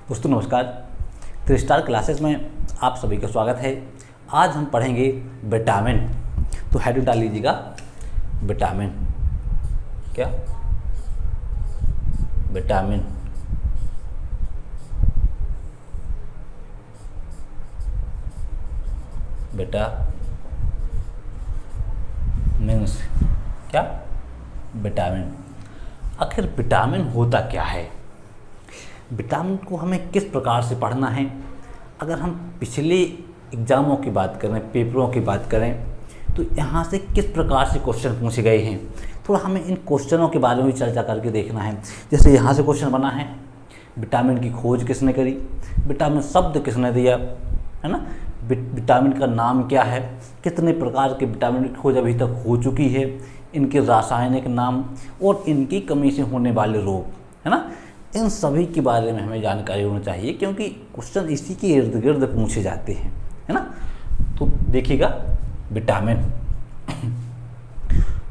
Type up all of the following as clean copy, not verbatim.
दोस्तों नमस्कार। 3 star classes में आप सभी का स्वागत है। आज हम पढ़ेंगे विटामिन। तो हेडिंग डाल लीजिएगा विटामिन। क्या विटामिन मीन्स क्या विटामिन। आखिर विटामिन होता क्या है, विटामिन को हमें किस प्रकार से पढ़ना है। अगर हम पिछले एग्ज़ामों की बात करें, पेपरों की बात करें, तो यहाँ से किस प्रकार से क्वेश्चन पूछे गए हैं, थोड़ा हमें इन क्वेश्चनों के बारे में भी चर्चा करके देखना है। जैसे यहाँ से क्वेश्चन बना है, विटामिन की खोज किसने करी, विटामिन शब्द किसने दिया, है ना, विटामिन का नाम क्या है, कितने प्रकार के विटामिन की खोज अभी तक हो चुकी है, इनके रासायनिक नाम और इनकी कमी से होने वाले रोग, है ना, इन सभी के बारे में हमें जानकारी होनी चाहिए, क्योंकि क्वेश्चन इसी के इर्द गिर्द पूछे जाते हैं, है ना। तो देखिएगा विटामिन।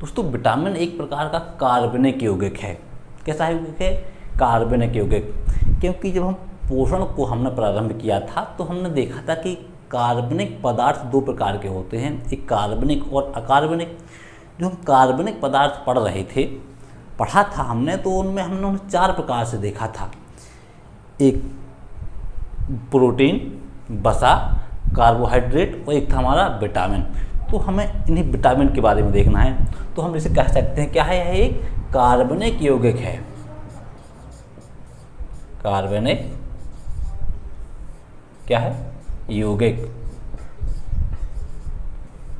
दोस्तों विटामिन एक प्रकार का कार्बनिक यौगिक है। कैसा यौगिक है? कार्बनिक यौगिक। क्योंकि जब हम पोषण को हमने प्रारंभ किया था तो हमने देखा था कि कार्बनिक पदार्थ 2 प्रकार के होते हैं, एक कार्बनिक और अकार्बनिक। जो हम कार्बनिक पदार्थ पढ़ा था हमने, तो उनमें हमने उन्हें 4 प्रकार से देखा था। एक प्रोटीन, वसा, कार्बोहाइड्रेट और एक था हमारा विटामिन। तो हमें इन्हीं विटामिन के बारे में देखना है। तो हम इसे कह सकते हैं क्या है, यह एक कार्बनिक यौगिक है। कार्बनिक क्या है? यौगिक।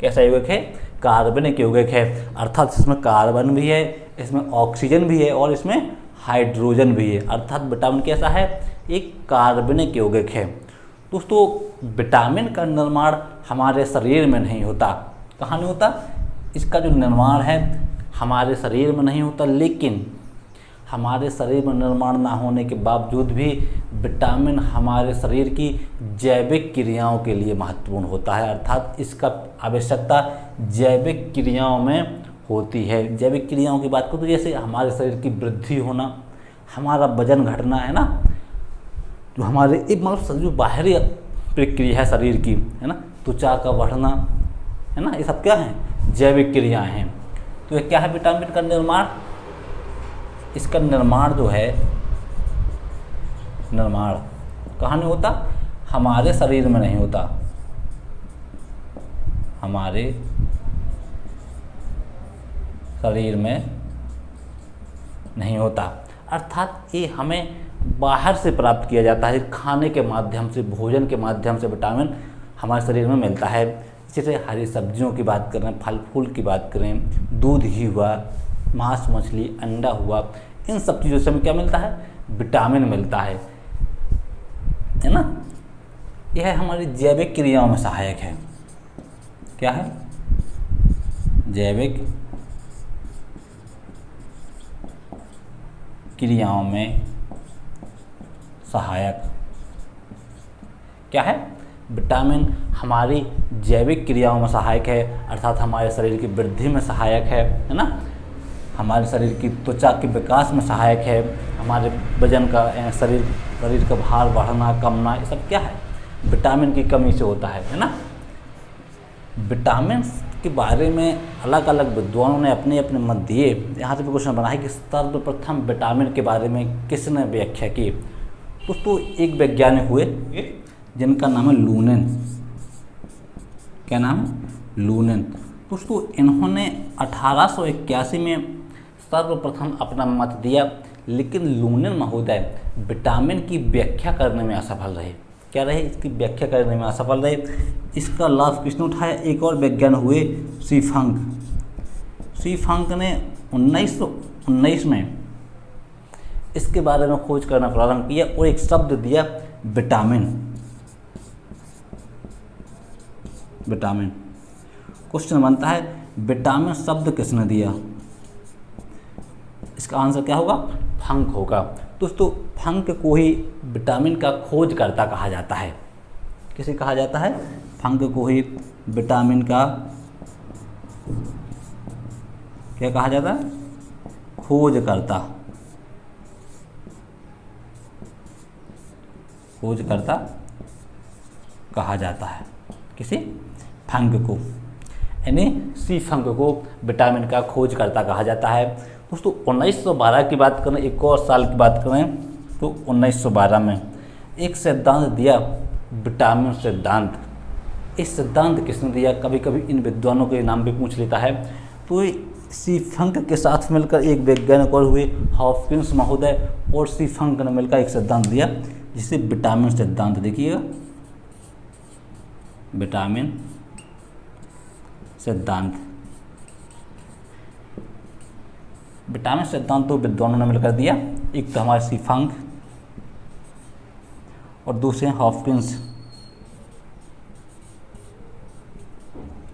कैसा यौगिक है? कार्बनिक यौगिक है। अर्थात इसमें कार्बन भी है, इसमें ऑक्सीजन भी है और इसमें हाइड्रोजन भी है। अर्थात विटामिन कैसा है? एक कार्बनिक यौगिक है। दोस्तों विटामिन का निर्माण हमारे शरीर में नहीं होता। कहाँ नहीं होता? इसका जो निर्माण है हमारे शरीर में नहीं होता, लेकिन हमारे शरीर में निर्माण ना होने के बावजूद भी विटामिन हमारे शरीर की जैविक क्रियाओं के लिए महत्वपूर्ण होता है। अर्थात इसका आवश्यकता जैविक क्रियाओं में होती है। जैविक क्रियाओं की बात करूँ तो जैसे हमारे शरीर की वृद्धि होना, हमारा वजन घटना, है ना, जो हमारे एक मतलब जो बाहरी प्रक्रिया है शरीर की, है ना, त्वचा का बढ़ना, है ना, ये सब क्या है? जैविक क्रियाएं हैं। तो ये क्या है? विटामिन का निर्माण। इसका निर्माण जो है, निर्माण कहाँ नहीं होता? हमारे शरीर में नहीं होता, हमारे शरीर में नहीं होता। अर्थात ये हमें बाहर से प्राप्त किया जाता है, खाने के माध्यम से, भोजन के माध्यम से विटामिन हमारे शरीर में मिलता है। जैसे हरी सब्जियों की बात करें, फल फूल की बात करें, दूध घी हुआ, मांस मछली, अंडा हुआ, इन सब चीज़ों से हमें क्या मिलता है? विटामिन मिलता है ना। यह हमारी जैविक क्रियाओं में सहायक है। क्या है? जैविक क्रियाओं में सहायक। क्या है? विटामिन हमारी जैविक क्रियाओं में सहायक है, अर्थात हमारे शरीर की वृद्धि में सहायक है ना, हमारे शरीर की त्वचा के विकास में सहायक है, हमारे वजन का, शरीर का भार बढ़ना कमना, ये सब क्या है? विटामिन की कमी से होता है ना। विटामिन के बारे में अलग अलग विद्वानों ने अपने अपने मत दिए। यहाँ से भी क्वेश्चन बना है कि सर्वप्रथम विटामिन के बारे में किसने व्याख्या की। दोस्तों एक वैज्ञानिक हुए जिनका नाम है लूनेन। क्या नाम है? लूनेन। दोस्तों इन्होंने 1881 में सर्वप्रथम अपना मत दिया, लेकिन लूनेन महोदय विटामिन की व्याख्या करने में असफल रहे। क्या रहे? इसकी व्याख्या करने में असफल रहे। इसका लाभ किसने उठाया? एक और वैज्ञानिक हुए सी-फंक ने 1919 में इसके बारे में खोज करना प्रारंभ किया और एक शब्द दिया विटामिन। विटामिन। क्वेश्चन बनता है विटामिन शब्द किसने दिया? इसका आंसर क्या होगा? फंक होगा। दोस्तों फंक को ही विटामिन का खोजकर्ता कहा जाता है। किसे कहा जाता है? फंक को ही विटामिन का क्या कहा जाता है? खोजकर्ता। खोजकर्ता कहा जाता है, किसी फंग को, यानी सी फंग को विटामिन का खोजकर्ता कहा जाता है। दोस्तों 1912 की बात करें, एक और साल की बात करें तो 1912 में एक सिद्धांत दिया, विटामिन सिद्धांत। इस सिद्धांत किसने दिया? कभी कभी इन विद्वानों के नाम भी पूछ लेता है। तो सी फंक के साथ मिलकर एक वैज्ञानिक और हुए हॉपकिंस महोदय, और सी फंक ने मिलकर एक सिद्धांत दिया जिसे विटामिन सिद्धांत, देखिएगा विटामिन सिद्धांत। विटामिन सिद्धांत तो विद्वानों ने मिलकर दिया, एक तो हमारे सी फंक और दूसरे हॉपकिंस।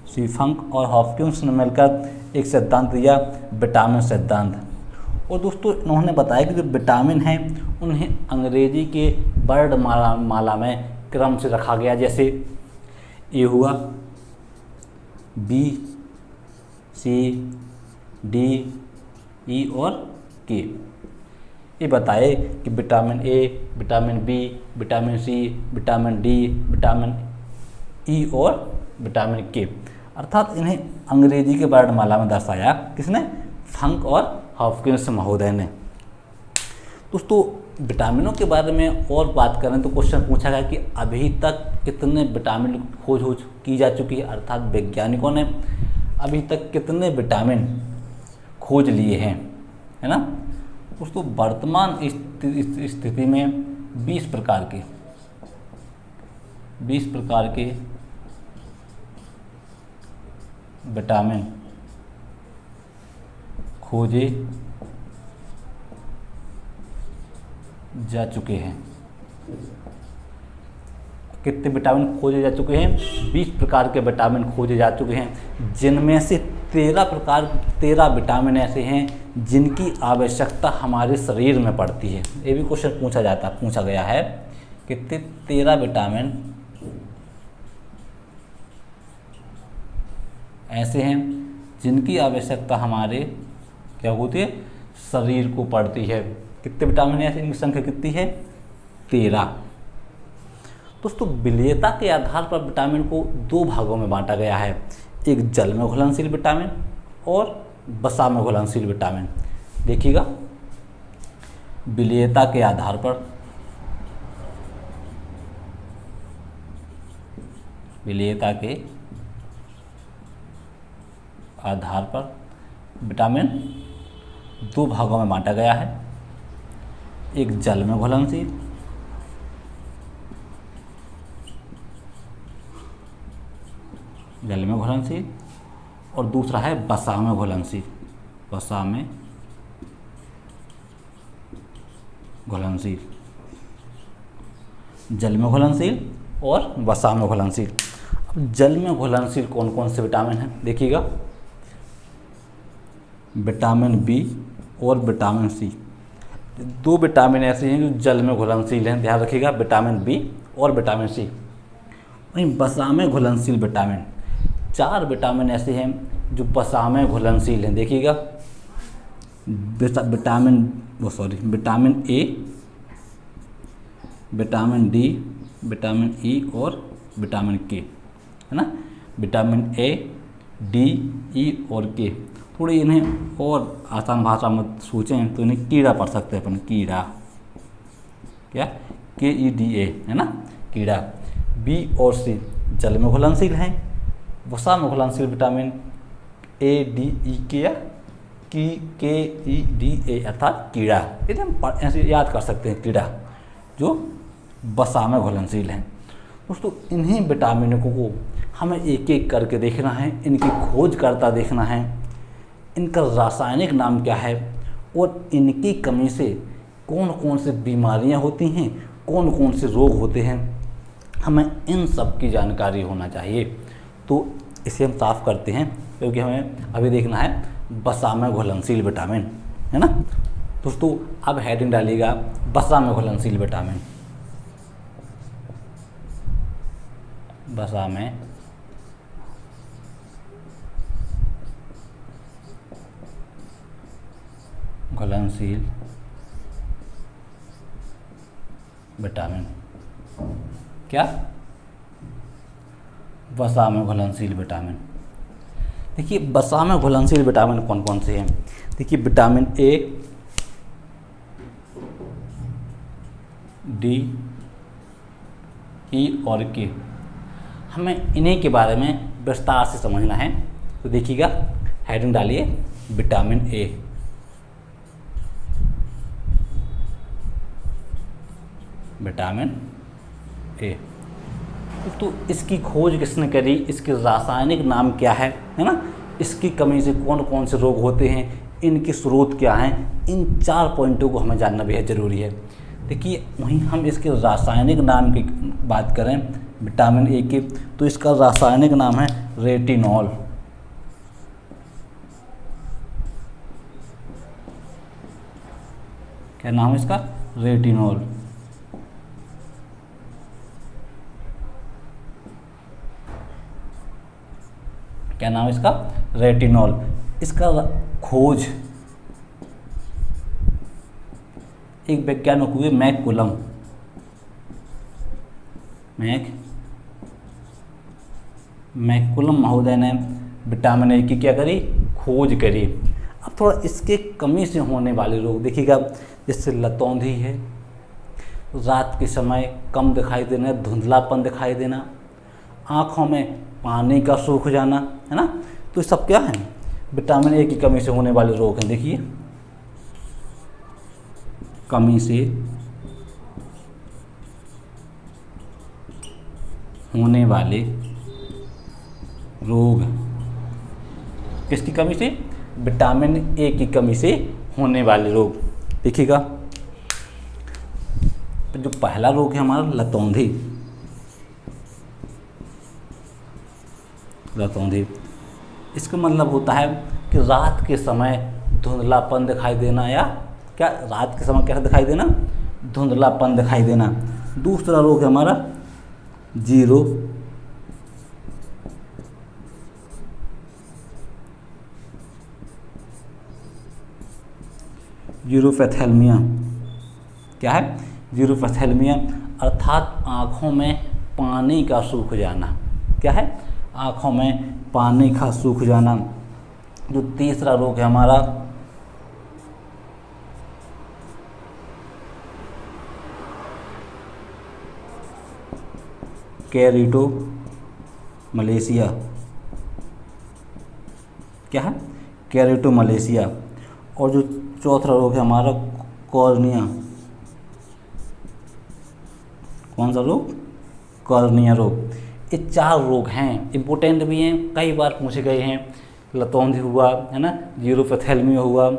सी फंक और हॉपकिंस ने मिलकर एक सिद्धांत दिया, विटामिन सिद्धांत। और दोस्तों इन्होंने बताया कि जो विटामिन हैं उन्हें अंग्रेजी के वर्णमाला में क्रम से रखा गया, जैसे ए हुआ, बी, सी, डी, ई और के। ये बताए कि vitamin A, vitamin B, vitamin C, vitamin D, vitamin E और विटामिन के, अर्थात इन्हें अंग्रेजी के वर्णमाला में दर्शाया, किसने? फंक और हॉपकिंस महोदय ने। दोस्तों विटामिनों के बारे में और बात करें तो क्वेश्चन पूछा गया कि अभी तक कितने विटामिन खोज की जा चुकी है, अर्थात वैज्ञानिकों ने अभी तक कितने विटामिन खोज लिए हैं, है ना। दोस्तों वर्तमान स्थिति में 20 प्रकार के विटामिन खोजे जा चुके हैं। कितने विटामिन खोजे जा चुके हैं? 20 प्रकार के विटामिन खोजे जा चुके हैं, जिनमें से 13 विटामिन ऐसे हैं जिनकी आवश्यकता हमारे शरीर में पड़ती है। ये भी क्वेश्चन पूछा गया है कि 13 विटामिन ऐसे हैं जिनकी आवश्यकता हमारे क्या होती है? शरीर को पड़ती है। कितने विटामिन ऐसे? इनकी संख्या कितनी है? 13। दोस्तों विलेयता के आधार पर विटामिन को 2 भागों में बांटा गया है, एक जल में घुलनशील विटामिन और वसा में घुलनशील विटामिन। देखिएगा विलेयता के आधार पर विटामिन 2 भागों में बांटा गया है, एक जल में घुलनशील और दूसरा है वसा में घुलनशील। जल में घुलनशील और वसा में घुलनशील। अब जल में घुलनशील कौन कौन से विटामिन हैं? देखिएगा विटामिन बी और विटामिन सी, 2 विटामिन ऐसे हैं जो जल में घुलनशील हैं, ध्यान रखिएगा, विटामिन बी और विटामिन सी। वहीं वसा में घुलनशील विटामिन, 4 विटामिन ऐसे हैं जो वसा में घुलनशील हैं। देखिएगा vitamin A, vitamin D, vitamin E और विटामिन के, है ना। विटामिन ए, डी, ई और के। थोड़ी इन्हें और आसान भाषा में सोचें तो इन्हें कीड़ा पढ़ सकते हैं अपन, कीड़ा, क्या? KEDA, है ना, कीड़ा। बी और सी जल में घुलनशील हैं, वसा में घुलनशील विटामिन ADE या KEDA अर्थात कीड़ा। इन्हें ऐसे याद कर सकते हैं, कीड़ा जो वसा में घुलनशील हैं। दोस्तों इन्हीं विटामिनों को हमें एक एक करके देखना है, इनकी खोजकर्ता देखना है, इनका रासायनिक नाम क्या है और इनकी कमी से कौन कौन से बीमारियां होती हैं, कौन कौन से रोग होते हैं, हमें इन सब की जानकारी होना चाहिए। तो इसे हम साफ करते हैं, क्योंकि हमें अभी देखना है वसा में घुलनशील विटामिन, है ना। दोस्तों अब हेडिंग डालिएगा वसा में घुलनशील विटामिन। वसा में घुलनशील विटामिन। क्या? वसा में घुलनशील विटामिन। देखिए वसा में घुलनशील विटामिन कौन कौन से हैं? देखिए विटामिन ए, डी, ई और के, हमें इन्हीं के बारे में विस्तार से समझना है। तो देखिएगा, हेडिंग डालिए विटामिन ए। विटामिन ए तो इसकी खोज किसने करी, इसके रासायनिक नाम क्या है ना, इसकी कमी से कौन कौन से रोग होते हैं, इनके स्रोत क्या हैं, इन 4 पॉइंटों को हमें जानना बेहद ज़रूरी है। देखिए वहीं हम इसके रासायनिक नाम की बात करें विटामिन ए के, तो इसका रासायनिक नाम है रेटिनॉल। क्या नाम है इसका? रेटिनॉल। क्या नाम है इसका? रेटिनॉल। इसका खोज एक वैज्ञानिक हुए मैककुलम। मैककुलम महोदय ने विटामिन ए की क्या करी? खोज करी। अब थोड़ा इसके कमी से होने वाले रोग देखिएगा, जैसे लतौंधी है, रात के समय कम दिखाई देना, धुंधलापन दिखाई देना, आँखों में पानी का सूख जाना, है ना, तो ये सब क्या है? विटामिन ए की कमी से होने वाले रोग हैं। देखिए कमी से होने वाले रोग, किसकी कमी से? विटामिन ए की कमी से होने वाले रोग। देखिएगा जो पहला रोग है हमारा लतौंधी। इसका मतलब होता है कि रात के समय धुंधलापन दिखाई देना, या क्या रात के समय कैसा दिखाई देना? धुंधलापन दिखाई देना। दूसरा रोग है हमारा जीरोफेथेल्मिया। क्या है? जीरोफेथेल्मिया, अर्थात आँखों में पानी का सूख जाना। क्या है? आँखों में पानी का सूख जाना। जो तीसरा रोग है हमारा कैरिटोमलेशिया। क्या है? कैरिटोमलेशिया। और जो चौथा रोग है हमारा कॉर्निया। कौन सा रोग? कॉर्निया रोग। ये 4 रोग हैं, इम्पोर्टेंट भी हैं, कई बार पूछे गए हैं। लतौंधी हुआ, है ना, जीरोफेथेल्मिया हुआ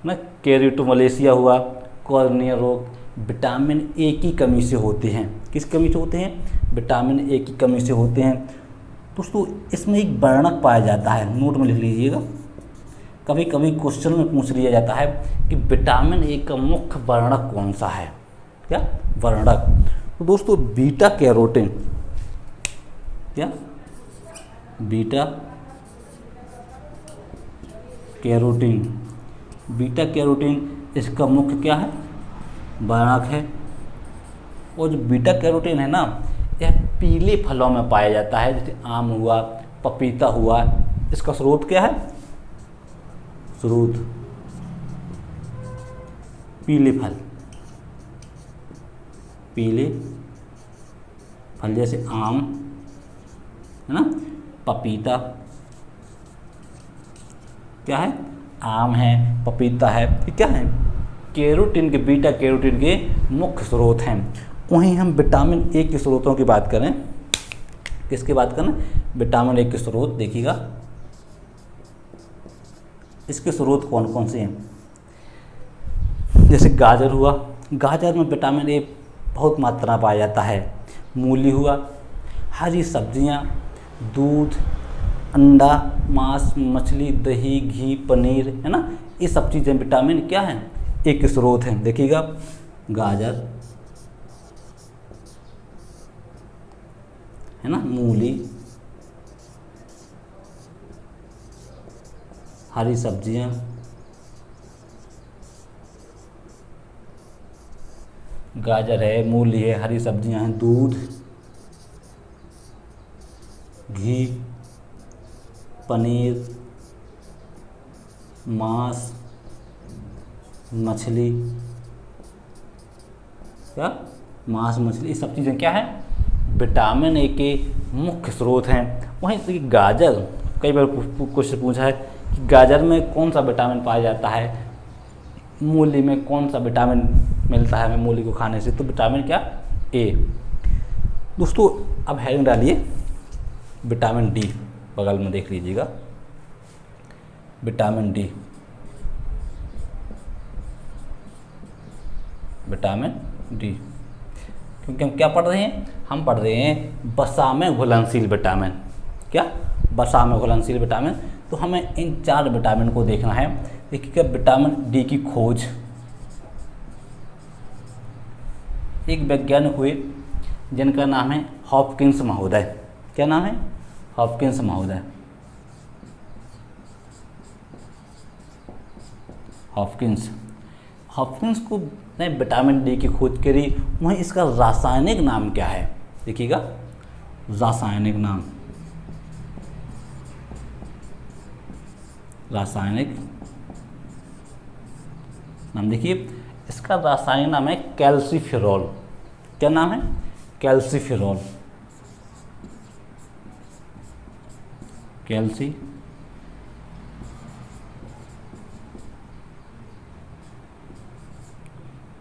ना, कैरिटोमलेशिया हुआ, कॉर्निया रोग विटामिन ए की कमी से होते हैं। किस कमी से होते हैं? विटामिन ए की कमी से होते हैं। दोस्तों इसमें एक वर्णक पाया जाता है, नोट में लिख लीजिएगा, कभी कभी क्वेश्चन में पूछ लिया जाता है कि विटामिन ए का मुख्य वर्णक कौन सा है? क्या वर्णक? तो दोस्तों बीटा कैरोटीन। क्या? Beta carotene. बीटा कैरोटीन इसका मुख्य क्या है? वर्णक है। और जो बीटा कैरोटीन है ना, यह पीले फलों में पाया जाता है, जैसे आम हुआ, पपीता हुआ। इसका स्रोत क्या है? स्रोत पीले फल। पीले फल जैसे आम, है ना, पपीता। क्या है? आम है, पपीता है, ये क्या है? कैरोटीन के, बीटा कैरोटीन के मुख्य स्रोत हैं। वहीं हम विटामिन ए के स्रोतों की बात करें, किसकी बात करें? विटामिन ए के स्रोत। देखिएगा इसके स्रोत कौन कौन से हैं? जैसे गाजर हुआ, गाजर में विटामिन ए बहुत मात्रा में पाया जाता है। मूली हुआ, हरी सब्जियां, दूध, अंडा, मांस, मछली, दही, घी, पनीर, है ना, ये सब चीज़ें विटामिन क्या हैं? ए के स्रोत हैं। देखिएगा गाजर, है ना, मूली, हरी सब्जियां, गाजर है, मूली है, हरी सब्जियां हैं, दूध, घी, पनीर, मांस, मछली, क्या मांस मछली, ये सब चीज़ें क्या है, विटामिन ए के मुख्य स्रोत हैं। वहीं देखिए गाजर, कई बार क्वेश्चन पूछा है कि गाजर में कौन सा विटामिन पाया जाता है, मूली में कौन सा विटामिन मिलता है हमें मूली को खाने से, तो विटामिन क्या, ए। दोस्तों अब हेडिंग डालिए विटामिन डी, बगल में देख लीजिएगा, विटामिन डी, विटामिन डी, क्योंकि हम क्या पढ़ रहे हैं, हम पढ़ रहे हैं वसा में घुलनशील विटामिन, क्या, वसा में घुलनशील विटामिन। तो हमें इन 4 विटामिन को देखना है। देखिए विटामिन डी की खोज एक वैज्ञानिक हुए जिनका नाम है हॉपकिंस महोदय। क्या नाम है, हॉपकिंस महोदय, हॉपकिंस को ने विटामिन डी की खोज करी। वहीं इसका रासायनिक नाम क्या है, देखिएगा रासायनिक नाम, देखिए इसका रासायनिक नाम है कैल्सीफेरॉल। क्या नाम है, कैल्सीफेरॉल,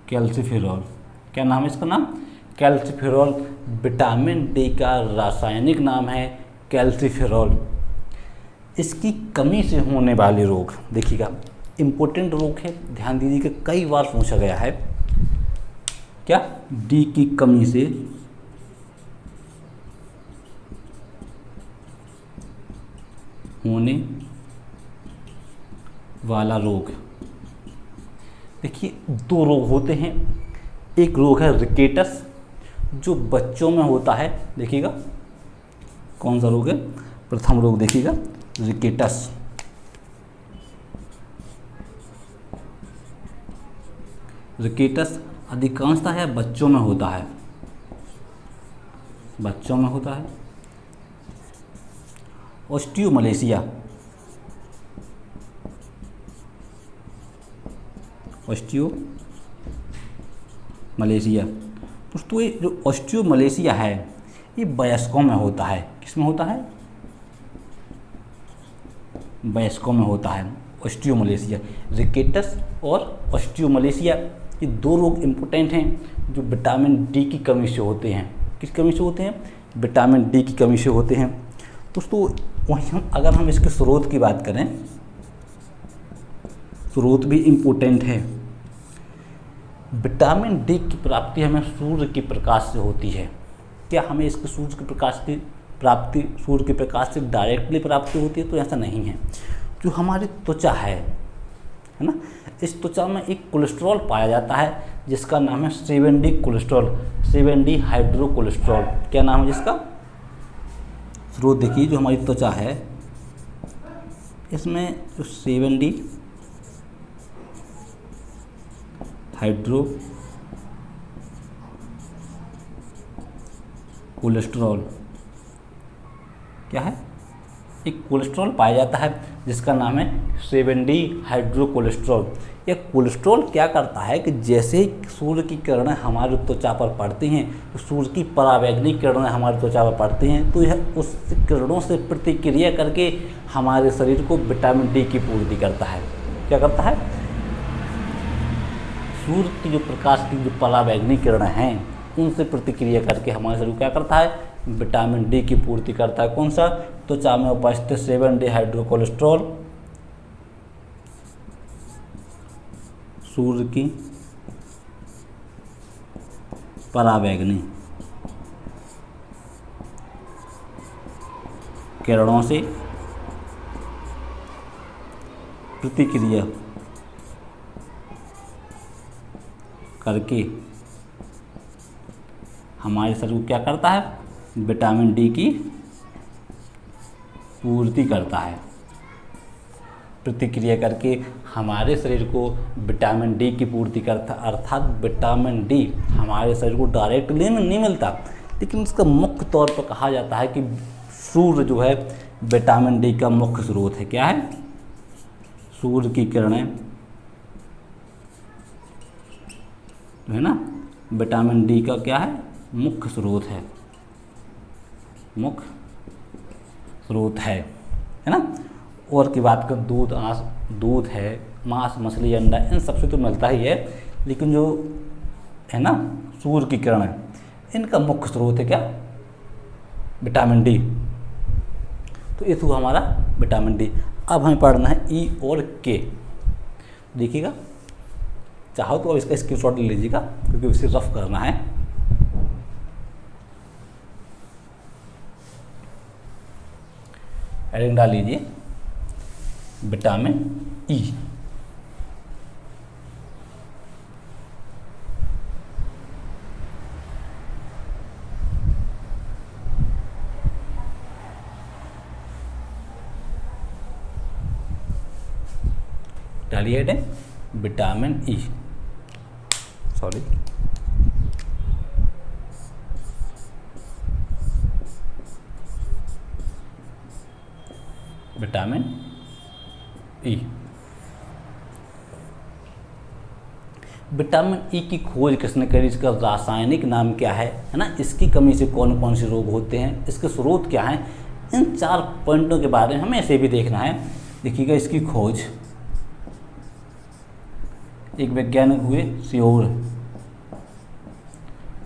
कैल्सीफेरॉल, क्या नाम है इसका नाम, कैल्सीफेरॉल। विटामिन डी का रासायनिक नाम है कैल्सीफेरॉल। इसकी कमी से होने वाले रोग, देखिएगा इम्पोर्टेंट रोग है, ध्यान दीजिए कि कई बार पूछा गया है, क्या, डी की कमी से होने वाला रोग। देखिए 2 रोग होते हैं, एक रोग है रिकेटस जो बच्चों में होता है, देखिएगा कौन सा रोग है, प्रथम रोग देखिएगा रिकेटस, अधिकांशतः है बच्चों में होता है, ऑस्टियोमलेशिया, दोस्तों ये जो ऑस्टियोमलेशिया है ये वयस्कों में होता है, किसमें होता है, वयस्कों में होता है ऑस्टियोमलेशिया। रिकेटस और ऑस्टियोमलेशिया ये 2 रोग इम्पोर्टेंट हैं जो विटामिन डी की कमी से होते हैं। किस कमी से होते हैं, विटामिन डी की कमी से होते हैं। दोस्तों वहीं अगर हम इसके स्रोत की बात करें, स्रोत भी इम्पोर्टेंट है। विटामिन डी की प्राप्ति हमें सूर्य के प्रकाश से होती है। क्या हमें इसके सूर्य के प्रकाश से डायरेक्टली प्राप्ति होती है, तो ऐसा नहीं है। जो हमारी त्वचा है ना, इस त्वचा में एक कोलेस्ट्रॉल पाया जाता है जिसका नाम है 7D cholesterol, 7D hydro cholesterol. क्या नाम है जिसका, स्रोत देखिए जो हमारी त्वचा है इसमें जो 7D हाइड्रो कोलेस्ट्रॉल, क्या है, एक कोलेस्ट्रॉल पाया जाता है जिसका नाम है 7D हाइड्रो कोलेस्ट्रॉल। यह कोलेस्ट्रॉल क्या करता है कि जैसे ही सूर्य की किरणें हमारी त्वचा पर पड़ती हैं, तो सूर्य की परावैंगनिक किरणें हमारी त्वचा पर पड़ती हैं, तो यह उस किरणों से प्रतिक्रिया करके हमारे शरीर को विटामिन डी की पूर्ति करता है। क्या करता है, सूर्य की जो प्रकाश की जो परावैंगनिक किरणें हैं उनसे प्रतिक्रिया करके हमारे शरीर क्या करता है, विटामिन डी की पूर्ति करता है। कौन सा, त्वचा में उपस्थित 7D हाइड्रो कोलेस्ट्रॉल सूर्य की परावैंगनी किरणों से प्रतिक्रिया करके हमारे शरीर को क्या करता है, विटामिन डी की पूर्ति करता है। प्रतिक्रिया करके हमारे शरीर को विटामिन डी की पूर्ति करता है। अर्थात विटामिन डी हमारे शरीर को डायरेक्टली नहीं मिलता, लेकिन इसका मुख्य तौर पर कहा जाता है कि सूर्य जो है विटामिन डी का मुख्य स्रोत है। क्या है? सूर्य की किरणें है ना, विटामिन डी का क्या है? मुख्य स्रोत है, मुख्य स्रोत है ना। और की बात कर दूध है, मांस, मछली, अंडा, इन सबसे तो मिलता ही है, लेकिन जो है ना सूर्य की किरणें, इनका मुख्य स्रोत है क्या? Vitamin D. तो ये तो हमारा विटामिन डी। अब हमें पढ़ना है ई और के। देखिएगा, चाहो तो अब इसका स्क्रीनशॉट ले लीजिएगा क्योंकि इसे रफ करना है। हेडिंग डाल लीजिए विटामिन ई। डालिए heading vitamin E, sorry vitamin E. Vitamin E की खोज किसने करी? इसका रासायनिक नाम क्या है ना, इसकी कमी से कौन कौन से रोग होते हैं, इसके स्रोत क्या हैं, इन 4 पॉइंटों के बारे में हमें ऐसे भी देखना है। देखिएगा, इसकी खोज एक वैज्ञानिक हुए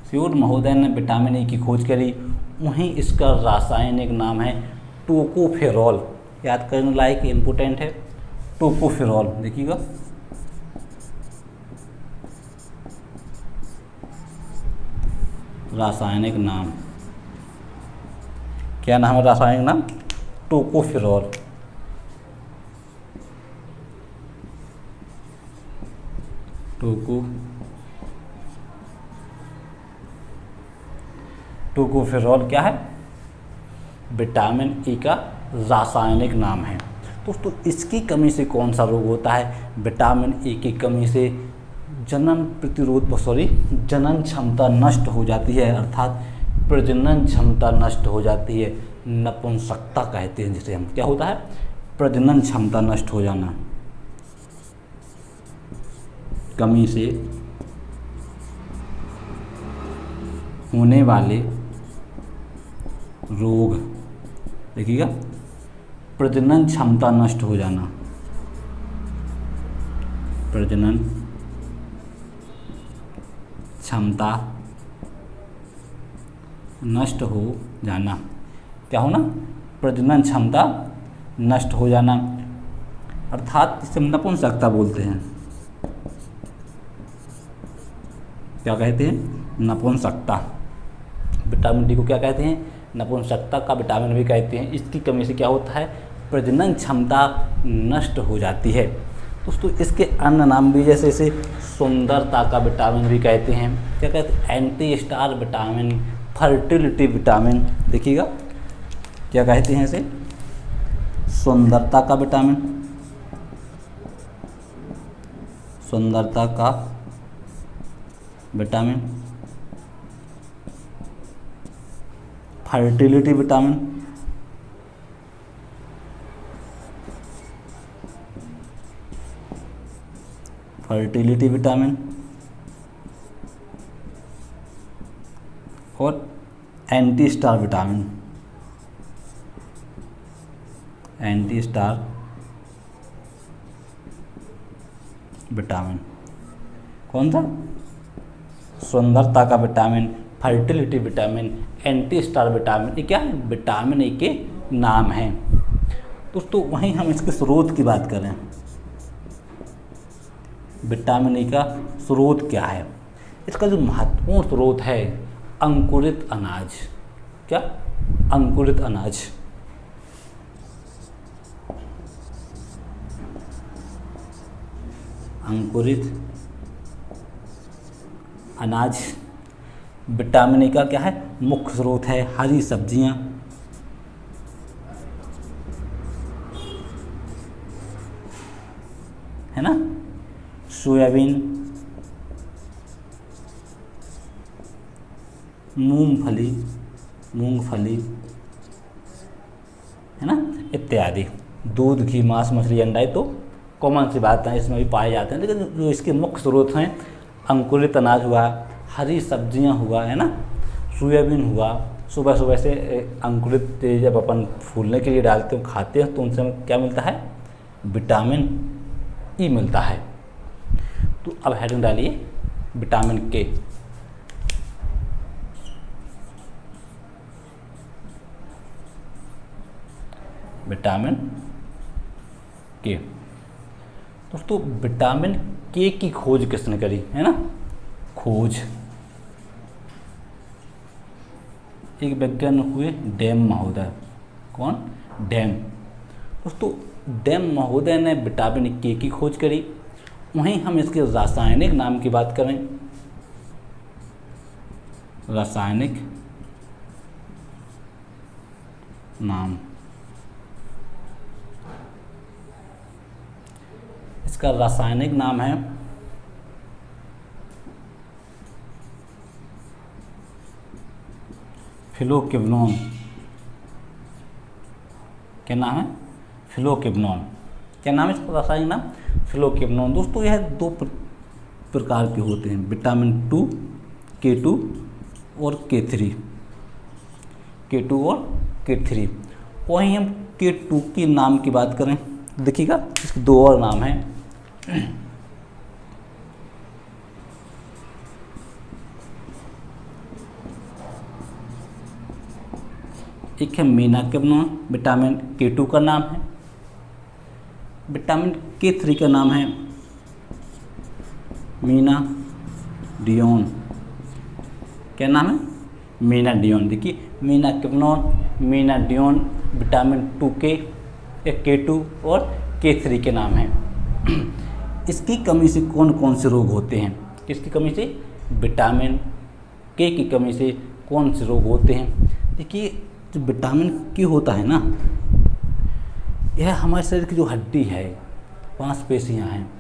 सियोर महोदय ने विटामिन ई की खोज करी। वहीं इसका रासायनिक नाम है टोकोफेरॉल। याद करने लायक इम्पोर्टेंट है, टोकोफेरॉल। देखिएगा, रासायनिक नाम क्या नाम है? रासायनिक नाम टोकोफेरॉल। टोकोफेरॉल क्या है? विटामिन ई का रासायनिक नाम है। दोस्तों, इसकी कमी से कौन सा रोग होता है? विटामिन ई की कमी से जनन क्षमता नष्ट हो जाती है, अर्थात प्रजनन क्षमता नष्ट हो जाती है। नपुंसकता कहते हैं जिसे हम। क्या होता है? प्रजनन क्षमता नष्ट हो जाना। कमी से होने वाले रोग। देखिएगा, प्रजनन क्षमता नष्ट हो जाना, प्रजनन क्षमता नष्ट हो जाना। क्या होना? प्रजनन क्षमता नष्ट हो जाना, अर्थात इसे नपुंसकता बोलते हैं। क्या कहते हैं? नपुंसकता। विटामिन डी को क्या कहते हैं? नपुंसकता का विटामिन भी कहते हैं। इसकी कमी से क्या होता है? प्रजनन क्षमता नष्ट हो जाती है। दोस्तों, इसके अन्य नाम भी जैसे इसे सुंदरता का विटामिन भी कहते हैं। क्या कहते हैं? Anti star vitamin, fertility vitamin. देखिएगा, क्या कहते हैं इसे? सुंदरता का विटामिन, सुंदरता का vitamin, fertility vitamin, fertility vitamin और anti star vitamin, anti star vitamin. कौन सा? सुंदरता का vitamin, fertility vitamin, anti star vitamin. ये क्या है? विटामिन ए के नाम हैं। दोस्तों, वहीं हम इसके स्रोत की बात करें। विटामिन ए का स्रोत क्या है? इसका जो महत्वपूर्ण स्रोत है, अंकुरित अनाज। क्या? अंकुरित अनाज। अंकुरित अनाज विटामिन ए का क्या है? मुख्य स्रोत है। हरी सब्जियां, है ना, सोयाबीन, मूंगफली, मूंगफली, है ना, इत्यादि। दूध, घी, मांस, मछली, अंडा, तो कॉमन सी बात है, इसमें भी पाए जाते हैं। लेकिन जो इसके मुख्य स्रोत हैं, अंकुरित अनाज हुआ, हरी सब्जियां हुआ, है ना, सोयाबीन हुआ। सुबह सुबह से अंकुरित जब अपन फूलने के लिए डालते हैं, खाते हैं, तो उनसे हमें क्या मिलता है, विटामिन ई मिलता है। तो अब हेडिंग डालिए विटामिन के। विटामिन के। दोस्तों विटामिन के की खोज किसने करी, है ना, खोज एक वैज्ञानिक हुए डैम महोदय। कौन, डैम। दोस्तों डैम महोदय ने विटामिन के की खोज करी। वहीं हम इसके रासायनिक नाम की बात करें, रासायनिक नाम, इसका रासायनिक नाम है फिलोक्विनोन। क्या नाम है, फिलोक्विनोन। क्या नाम है इसका रासायनिक नाम, फिलोक्विनोन। दोस्तों यह दो प्रकार के होते हैं, विटामिन 2, K2 और K3, K2 और K3। वहीं हम K2 के नाम की बात करें, देखिएगा इसके दो और नाम हैं। एक है मीनाक्विनोन, विटामिन K2 का नाम है। विटामिन K3 का नाम है मीनाडियोन। क्या नाम है, मीनाडियोन। देखिए मीनाक्विनोन, मीनाडियोन, विटामिन 2K, K2 और K3 के नाम हैं। इसकी कमी से कौन कौन से रोग होते हैं, किसकी कमी से, विटामिन के की कमी से कौन से रोग होते हैं। देखिए जो विटामिन के होता है ना, यह हमारे शरीर की जो हड्डी है, मांसपेशियाँ हैं,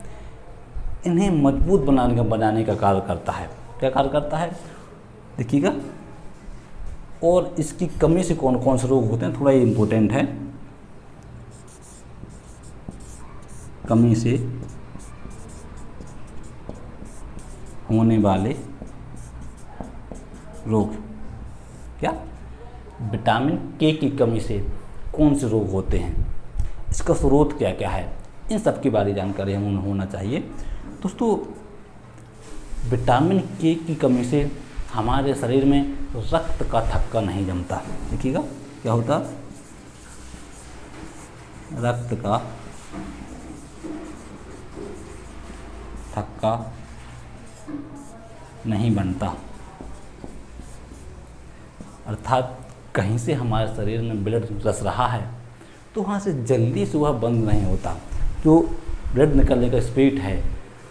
इन्हें मजबूत बनाने का कार्य करता है। क्या कार्य करता है, देखिएगा। और इसकी कमी से कौन कौन से रोग होते हैं, थोड़ा ये इम्पोर्टेंट है। कमी से होने वाले रोग, क्या, विटामिन के की कमी से कौन से रोग होते हैं, इसका स्रोत क्या क्या है, इन सब की बारे जानकारी हमें होना चाहिए। दोस्तों विटामिन के की कमी से हमारे शरीर में रक्त का थक्का नहीं जमता। देखिएगा क्या होता, रक्त का थक्का नहीं बनता, अर्थात कहीं से हमारे शरीर में ब्लड रस रहा है तो वहाँ से जल्दी से वह बंद नहीं होता। जो ब्लड निकलने का स्पीड है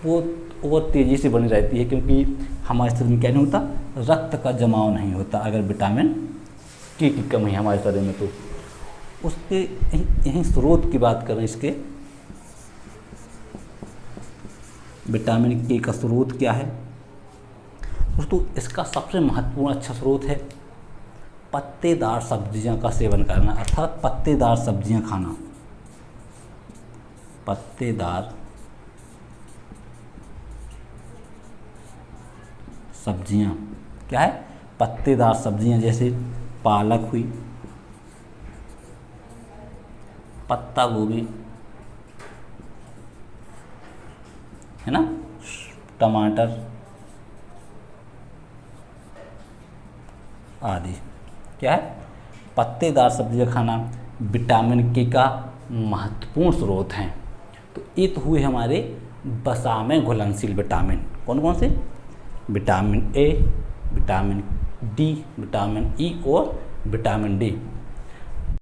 वो और तेज़ी से बनी रहती है, क्योंकि हमारे शरीर में क्या नहीं होता, रक्त का जमाव नहीं होता। अगर विटामिन के की कमी है हमारे शरीर में, तो उसके यहीं स्रोत की बात करें, इसके विटामिन के का स्रोत क्या है। दोस्तों इसका सबसे महत्वपूर्ण अच्छा स्रोत है पत्तेदार सब्जियां का सेवन करना, अर्थात पत्तेदार सब्जियां खाना। पत्तेदार सब्जियां क्या है, पत्तेदार सब्जियां, जैसे पालक हुई, पत्ता गोभी, है ना, टमाटर आदि। क्या है, पत्तेदार सब्जियां खाना विटामिन के का महत्वपूर्ण स्रोत हैं। तो ये तो हुए हमारे वसा में घुलनशील विटामिन। कौन कौन से, vitamin A, vitamin D, vitamin E और विटामिन डी।